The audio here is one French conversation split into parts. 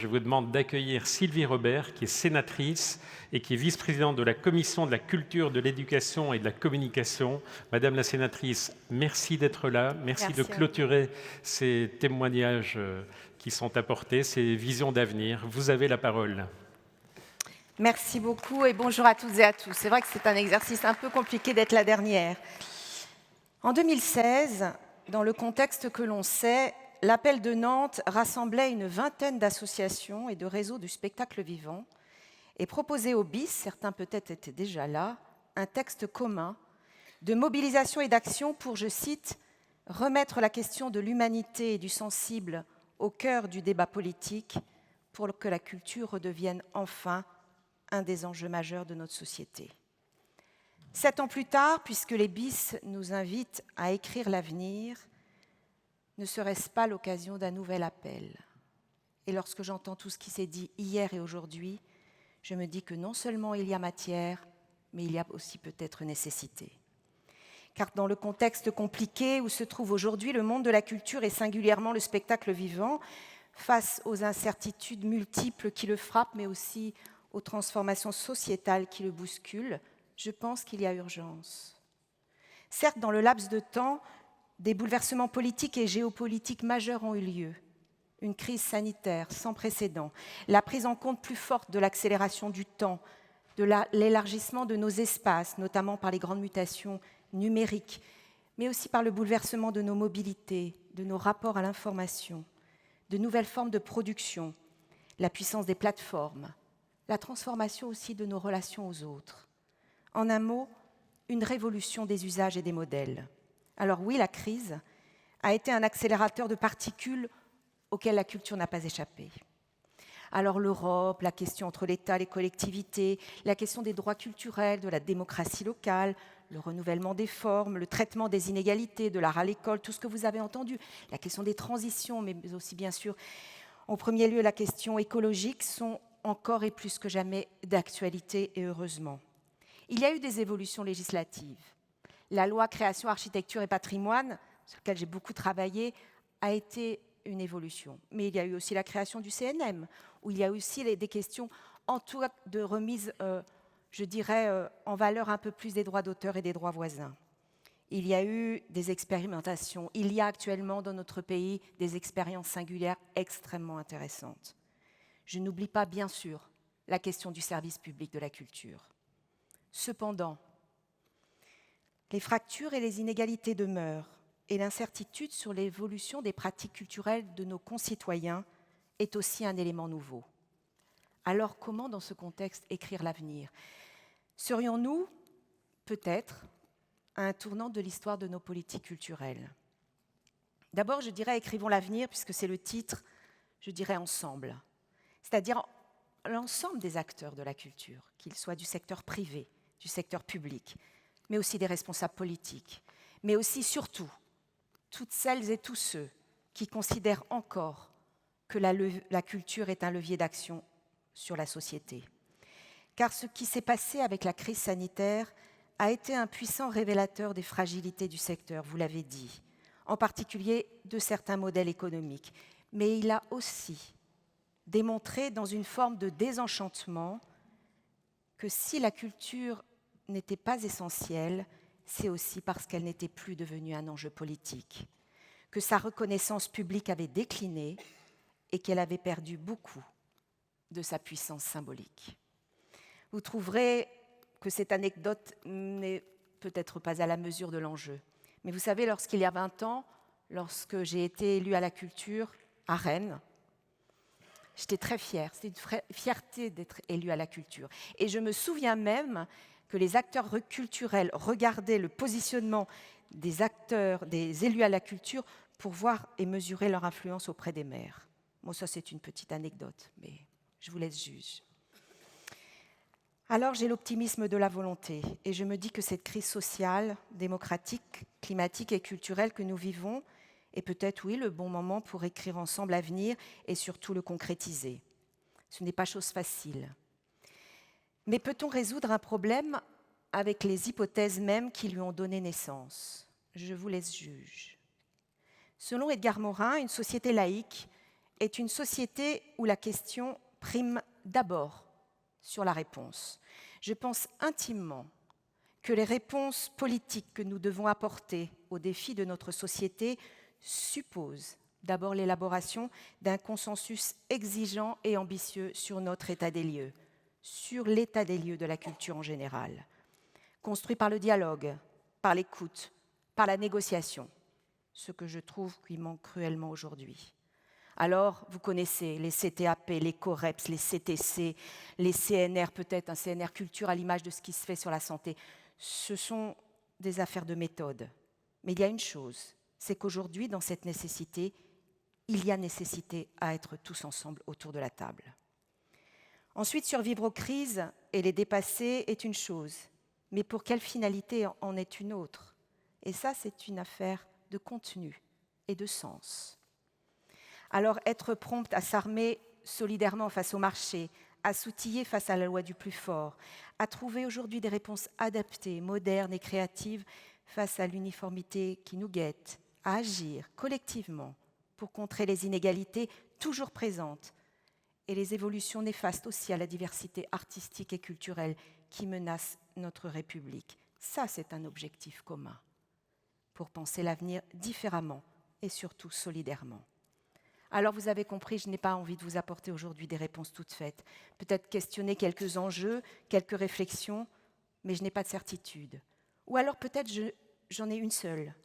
Je vous demande d'accueillir Sylvie Robert, qui est sénatrice et qui est vice-présidente de la Commission de la culture, de l'éducation et de la communication. Madame la sénatrice, merci d'être là. Merci de clôturer ces témoignages qui sont apportés, ces visions d'avenir. Vous avez la parole. Merci beaucoup et bonjour à toutes et à tous. C'est vrai que c'est un exercice un peu compliqué d'être la dernière. En 2016, dans le contexte que l'on sait, l'Appel de Nantes rassemblait une vingtaine d'associations et de réseaux du spectacle vivant et proposait au BIS, certains peut-être étaient déjà là, un texte commun de mobilisation et d'action pour, je cite, « remettre la question de l'humanité et du sensible au cœur du débat politique pour que la culture redevienne enfin un des enjeux majeurs de notre société. » 7 ans plus tard, puisque les BIS nous invitent à écrire l'avenir, ne serait-ce pas l'occasion d'un nouvel appel? Et lorsque j'entends tout ce qui s'est dit hier et aujourd'hui, je me dis que non seulement il y a matière, mais il y a aussi peut-être nécessité. Car dans le contexte compliqué où se trouve aujourd'hui le monde de la culture et singulièrement le spectacle vivant, face aux incertitudes multiples qui le frappent, mais aussi aux transformations sociétales qui le bousculent, je pense qu'il y a urgence. Certes, dans le laps de temps, des bouleversements politiques et géopolitiques majeurs ont eu lieu. Une crise sanitaire sans précédent, la prise en compte plus forte de l'accélération du temps, de l'élargissement de nos espaces, notamment par les grandes mutations numériques, mais aussi par le bouleversement de nos mobilités, de nos rapports à l'information, de nouvelles formes de production, la puissance des plateformes, la transformation aussi de nos relations aux autres. En un mot, une révolution des usages et des modèles. Alors oui, la crise a été un accélérateur de particules auquel la culture n'a pas échappé. Alors l'Europe, la question entre l'État et les collectivités, la question des droits culturels, de la démocratie locale, le renouvellement des formes, le traitement des inégalités, de l'art à l'école, tout ce que vous avez entendu, la question des transitions, mais aussi bien sûr, en premier lieu, la question écologique, sont encore et plus que jamais d'actualité et heureusement. Il y a eu des évolutions législatives. La loi création, architecture et patrimoine, sur laquelle j'ai beaucoup travaillé, a été une évolution. Mais il y a eu aussi la création du CNM, où il y a aussi des questions en tout cas de remise, je dirais, en valeur un peu plus des droits d'auteur et des droits voisins. Il y a eu des expérimentations. Il y a actuellement dans notre pays des expériences singulières extrêmement intéressantes. Je n'oublie pas, bien sûr, la question du service public de la culture. Cependant, les fractures et les inégalités demeurent et l'incertitude sur l'évolution des pratiques culturelles de nos concitoyens est aussi un élément nouveau. Alors comment, dans ce contexte, écrire l'avenir? Serions-nous, peut-être, à un tournant de l'histoire de nos politiques culturelles? D'abord, je dirais écrivons l'avenir, puisque c'est le titre, je dirais ensemble. C'est-à-dire l'ensemble des acteurs de la culture, qu'ils soient du secteur privé, du secteur public, mais aussi des responsables politiques, mais aussi, surtout, toutes celles et tous ceux qui considèrent encore que la culture est un levier d'action sur la société. Car ce qui s'est passé avec la crise sanitaire a été un puissant révélateur des fragilités du secteur, vous l'avez dit, en particulier de certains modèles économiques. Mais il a aussi démontré dans une forme de désenchantement que si la culture n'était pas essentielle, c'est aussi parce qu'elle n'était plus devenue un enjeu politique, que sa reconnaissance publique avait décliné et qu'elle avait perdu beaucoup de sa puissance symbolique. Vous trouverez que cette anecdote n'est peut-être pas à la mesure de l'enjeu. Mais vous savez, lorsqu'il y a 20 ans, lorsque j'ai été élue à la culture à Rennes, j'étais très fière. C'était une fierté d'être élue à la culture. Et je me souviens même que les acteurs culturels regardaient le positionnement des acteurs, des élus à la culture pour voir et mesurer leur influence auprès des maires. Bon, ça c'est une petite anecdote, mais je vous laisse juger. Alors j'ai l'optimisme de la volonté et je me dis que cette crise sociale, démocratique, climatique et culturelle que nous vivons est peut-être, oui, le bon moment pour écrire ensemble l'avenir et surtout le concrétiser. Ce n'est pas chose facile. Mais peut-on résoudre un problème avec les hypothèses mêmes qui lui ont donné naissance? Je vous laisse juger. Selon Edgar Morin, une société laïque est une société où la question prime d'abord sur la réponse. Je pense intimement que les réponses politiques que nous devons apporter aux défis de notre société supposent d'abord l'élaboration d'un consensus exigeant et ambitieux sur notre état des lieux, sur l'état des lieux de la culture en général, construit par le dialogue, par l'écoute, par la négociation, ce que je trouve qui manque cruellement aujourd'hui. Alors, vous connaissez les CTAP, les COREPS, les CTC, les CNR, peut-être un CNR culture à l'image de ce qui se fait sur la santé. Ce sont des affaires de méthode. Mais il y a une chose, c'est qu'aujourd'hui, dans cette nécessité, il y a nécessité à être tous ensemble autour de la table. Ensuite, survivre aux crises et les dépasser est une chose, mais pour quelle finalité en est une autre? Et ça, c'est une affaire de contenu et de sens. Alors, être prompte à s'armer solidairement face au marché, à s'outiller face à la loi du plus fort, à trouver aujourd'hui des réponses adaptées, modernes et créatives face à l'uniformité qui nous guette, à agir collectivement pour contrer les inégalités toujours présentes et les évolutions néfastes aussi à la diversité artistique et culturelle qui menacent notre République. Ça, c'est un objectif commun pour penser l'avenir différemment et surtout solidairement. Alors vous avez compris, je n'ai pas envie de vous apporter aujourd'hui des réponses toutes faites. Peut-être questionner quelques enjeux, quelques réflexions, mais je n'ai pas de certitude. Ou alors peut-être j'en ai une seule,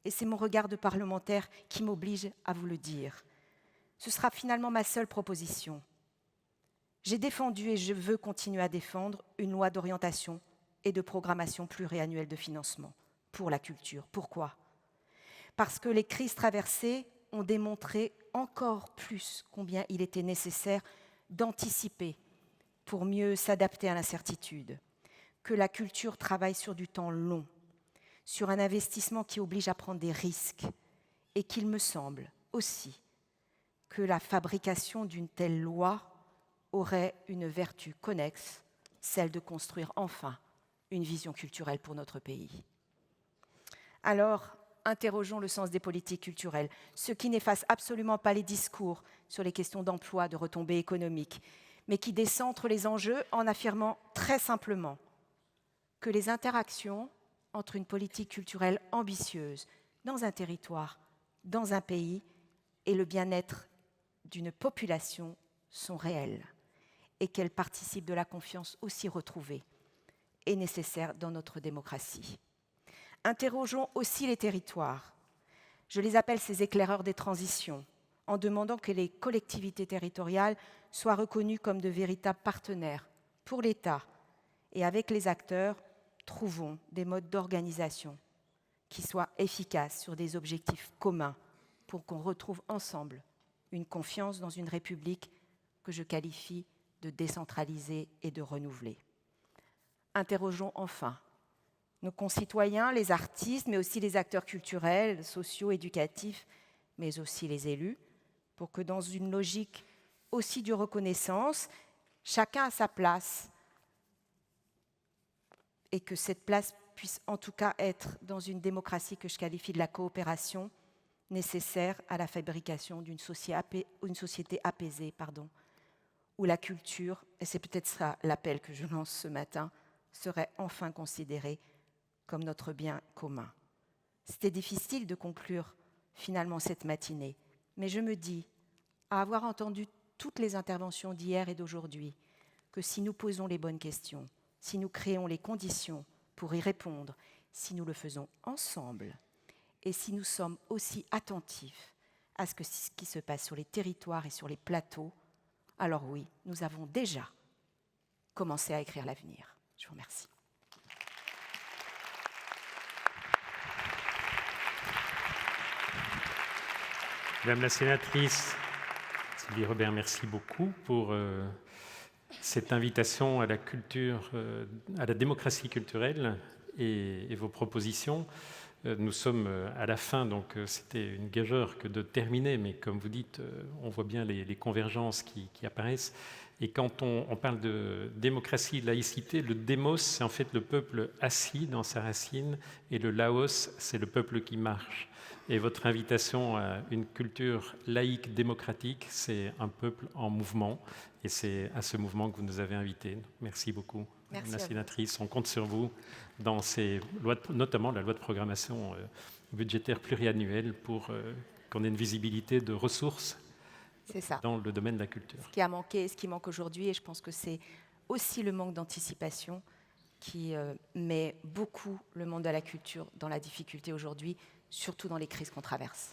et c'est mon regard de parlementaire qui m'oblige à vous le dire. Ce sera finalement ma seule proposition. J'ai défendu et je veux continuer à défendre une loi d'orientation et de programmation pluriannuelle de financement pour la culture. Pourquoi ? Parce que les crises traversées ont démontré encore plus combien il était nécessaire d'anticiper pour mieux s'adapter à l'incertitude, que la culture travaille sur du temps long, sur un investissement qui oblige à prendre des risques, et qu'il me semble aussi que la fabrication d'une telle loi aurait une vertu connexe, celle de construire enfin une vision culturelle pour notre pays. Alors, interrogeons le sens des politiques culturelles, ce qui n'efface absolument pas les discours sur les questions d'emploi, de retombées économiques, mais qui décentre les enjeux en affirmant très simplement que les interactions entre une politique culturelle ambitieuse dans un territoire, dans un pays, et le bien-être d'une population sont réelles et qu'elles participent de la confiance aussi retrouvée et nécessaire dans notre démocratie. Interrogeons aussi les territoires. Je les appelle ces éclaireurs des transitions, en demandant que les collectivités territoriales soient reconnues comme de véritables partenaires pour l'État. Et avec les acteurs, trouvons des modes d'organisation qui soient efficaces sur des objectifs communs pour qu'on retrouve ensemble une confiance dans une République que je qualifie de décentralisée et de renouvelée. Interrogeons enfin nos concitoyens, les artistes, mais aussi les acteurs culturels, sociaux, éducatifs, mais aussi les élus, pour que dans une logique aussi de reconnaissance, chacun a sa place et que cette place puisse en tout cas être dans une démocratie que je qualifie de la coopération nécessaire à la fabrication d'une société apaisée, où la culture, et c'est peut-être ça l'appel que je lance ce matin, serait enfin considérée comme notre bien commun. C'était difficile de conclure finalement cette matinée, mais je me dis, à avoir entendu toutes les interventions d'hier et d'aujourd'hui, que si nous posons les bonnes questions, si nous créons les conditions pour y répondre, si nous le faisons ensemble, et si nous sommes aussi attentifs à ce qui se passe sur les territoires et sur les plateaux, alors oui, nous avons déjà commencé à écrire l'avenir. Je vous remercie. Madame la sénatrice Sylvie Robert, merci beaucoup pour cette invitation à la culture, à la démocratie culturelle et vos propositions. Nous sommes à la fin, donc c'était une gageure que de terminer, mais comme vous dites, on voit bien les convergences qui apparaissent. Et quand on parle de démocratie, laïcité, le démos, c'est en fait le peuple assis dans sa racine, et le laos, c'est le peuple qui marche. Et votre invitation à une culture laïque démocratique, c'est un peuple en mouvement, et c'est à ce mouvement que vous nous avez invités. Merci beaucoup, Madame la sénatrice. On compte sur vous dans ces lois, notamment la loi de programmation budgétaire pluriannuelle, pour qu'on ait une visibilité de ressources dans le domaine de la culture. Ce qui a manqué, ce qui manque aujourd'hui, et je pense que c'est aussi le manque d'anticipation qui met beaucoup le monde de la culture dans la difficulté aujourd'hui, surtout dans les crises qu'on traverse.